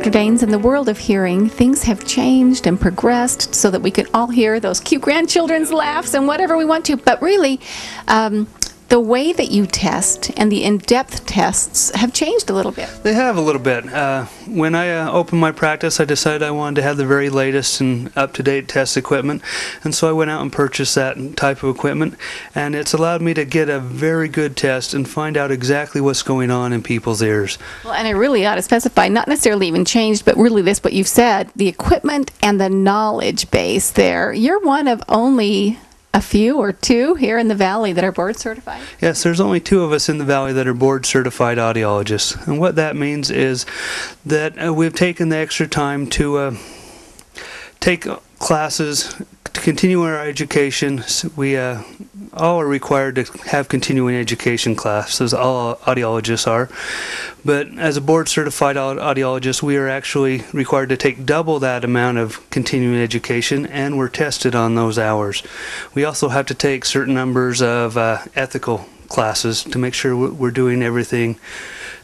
Dr. Daines, in the world of hearing, things have changed and progressed so that we can all hear those cute grandchildren's laughs and whatever we want to. But really, the way that you test and the in-depth tests have changed a little bit. They have a little bit. When I opened my practice, I decided I wanted to have the very latest and up-to-date test equipment, and so I went out and purchased that type of equipment, and it's allowed me to get a very good test and find out exactly what's going on in people's ears. Well, and I really ought to specify, not necessarily even changed, but really this, what you've said, the equipment and the knowledge base there. You're one of only a few or two here in the Valley that are board certified? Yes, there's only 2 of us in the Valley that are board certified audiologists. And what that means is that we've taken the extra time to take classes, to continue our education. We all are required to have continuing education classes, all audiologists are. But as a board certified audiologist, we are actually required to take double that amount of continuing education, and we're tested on those hours. We also have to take certain numbers of ethical classes to make sure we're doing everything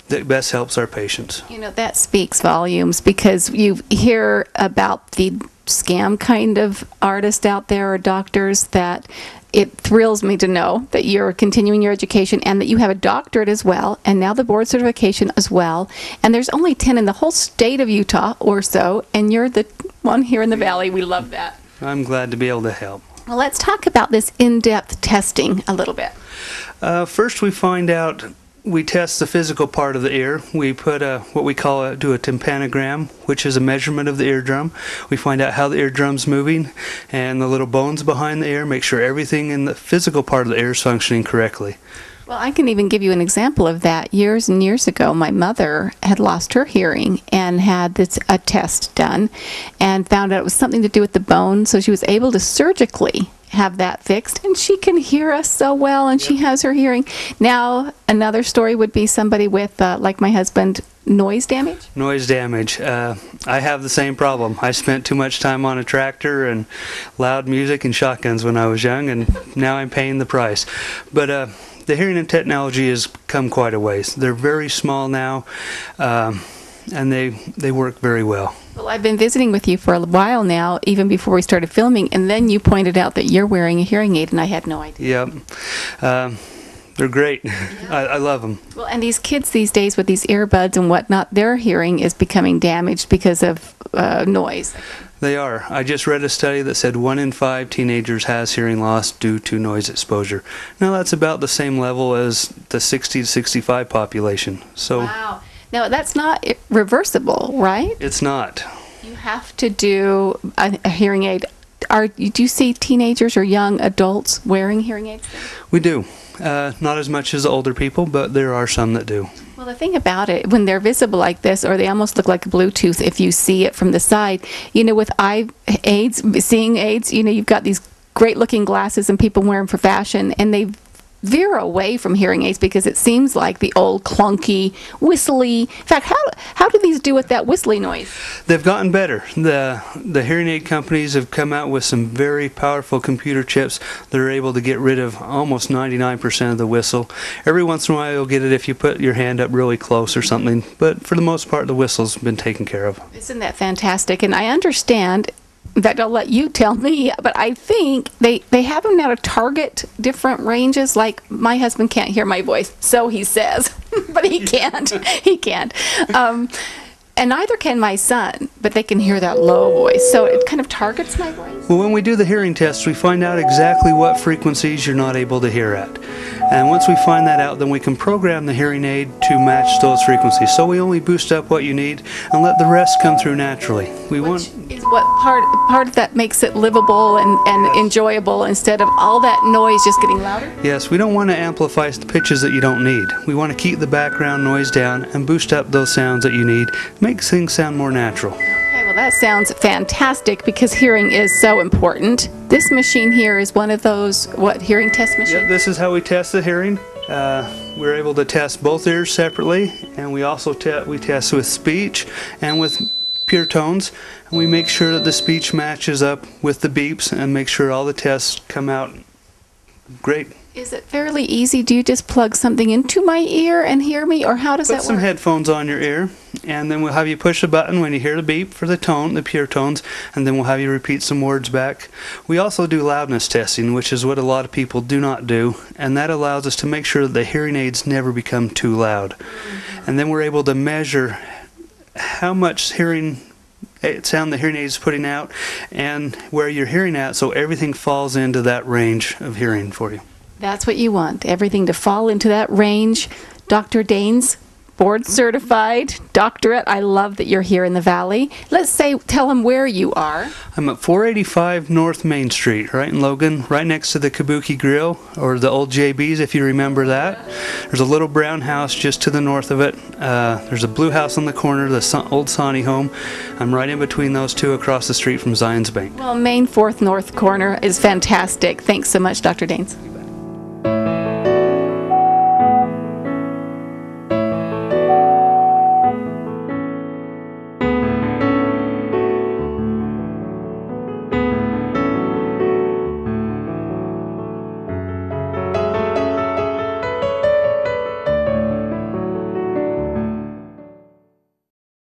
that best helps our patients. You know, that speaks volumes, because you hear about the scam kind of artist out there or doctors that it thrills me to know that you're continuing your education and that you have a doctorate as well, and now the board certification as well. And there's only 10 in the whole state of Utah or so, and you're the one here in the Valley. We love that. I'm glad to be able to help. Well, let's talk about this in-depth testing a little bit. First, we test the physical part of the ear. We put what we call do a tympanogram, which is a measurement of the eardrum. We find out how the eardrum's moving and the little bones behind the ear, make sure everything in the physical part of the ear is functioning correctly. Well, I can even give you an example of that. Years and years ago, my mother had lost her hearing and had a test done and found out it was something to do with the bone, so she was able to surgically have that fixed, and she can hear us so well, and she has her hearing. Now, another story would be somebody with, like my husband, noise damage? Noise damage. I have the same problem. I spent too much time on a tractor and loud music and shotguns when I was young, and now I'm paying the price. But the hearing and technology has come quite a ways. They're very small now, and they work very well. Well, I've been visiting with you for a while now, even before we started filming, and then you pointed out that you're wearing a hearing aid, and I had no idea. Yep. They're great. Yeah. I love them. Well, and these kids these days with these earbuds and whatnot, their hearing is becoming damaged because of noise. They are. I just read a study that said 1 in 5 teenagers has hearing loss due to noise exposure. Now, that's about the same level as the 60 to 65 population. So. Wow. Now, that's not reversible, right? It's not. You have to do a hearing aid. Do you see teenagers or young adults wearing hearing aids? We do. Not as much as older people, but there are some that do. Well, the thing about it, when they're visible like this, or they almost look like Bluetooth if you see it from the side, you know, with eye aids, seeing aids, you know, you've got these great-looking glasses and people wear them for fashion, and they veer away from hearing aids because it seems like the old clunky, whistly. In fact, how do these do with that whistly noise? They've gotten better. The hearing aid companies have come out with some very powerful computer chips that are able to get rid of almost 99% of the whistle. Every once in a while you'll get it if you put your hand up really close or something, but for the most part the whistle's been taken care of. Isn't that fantastic? And I understand, in fact, I'll let you tell me, but I think they have them now to target different ranges. Like, my husband can't hear my voice, so he says, but he can't. He can't. And neither can my son, but they can hear that low voice, so it kind of targets my voice. Well, when we do the hearing test, we find out exactly what frequencies you're not able to hear at. And once we find that out, then we can program the hearing aid to match those frequencies. So we only boost up what you need and let the rest come through naturally. Which is what part of that makes it livable and enjoyable, instead of all that noise just getting louder? Yes, we don't want to amplify the pitches that you don't need. We want to keep the background noise down and boost up those sounds that you need. Makes things sound more natural. Okay, well, that sounds fantastic, because hearing is so important. This machine here is one of those, hearing test machines? Yeah, this is how we test the hearing. We're able to test both ears separately, and we also test with speech and with pure tones, and we make sure that the speech matches up with the beeps and make sure all the tests come out great. Is it fairly easy? Do you just plug something into my ear and hear me, or how does that work? Put some headphones on your ear, and then we'll have you push a button when you hear the beep for the tone, the pure tones, and then we'll have you repeat some words back. We also do loudness testing, which is what a lot of people do not do, and that allows us to make sure that the hearing aids never become too loud. And then we're able to measure how much sound the hearing aid is putting out and where you're hearing at, so everything falls into that range of hearing for you. That's what you want, everything to fall into that range. Dr. Daines, board certified doctorate. I love that you're here in the Valley. Tell them where you are. I'm at 485 North Main Street, right in Logan, right next to the Kabuki Grill, or the old JB's, if you remember that. There's a little brown house just to the north of it. There's a blue house on the corner, the old Sawney home. I'm right in between those two, across the street from Zions Bank. Well, Main 4th North corner is fantastic. Thanks so much, Dr. Daines.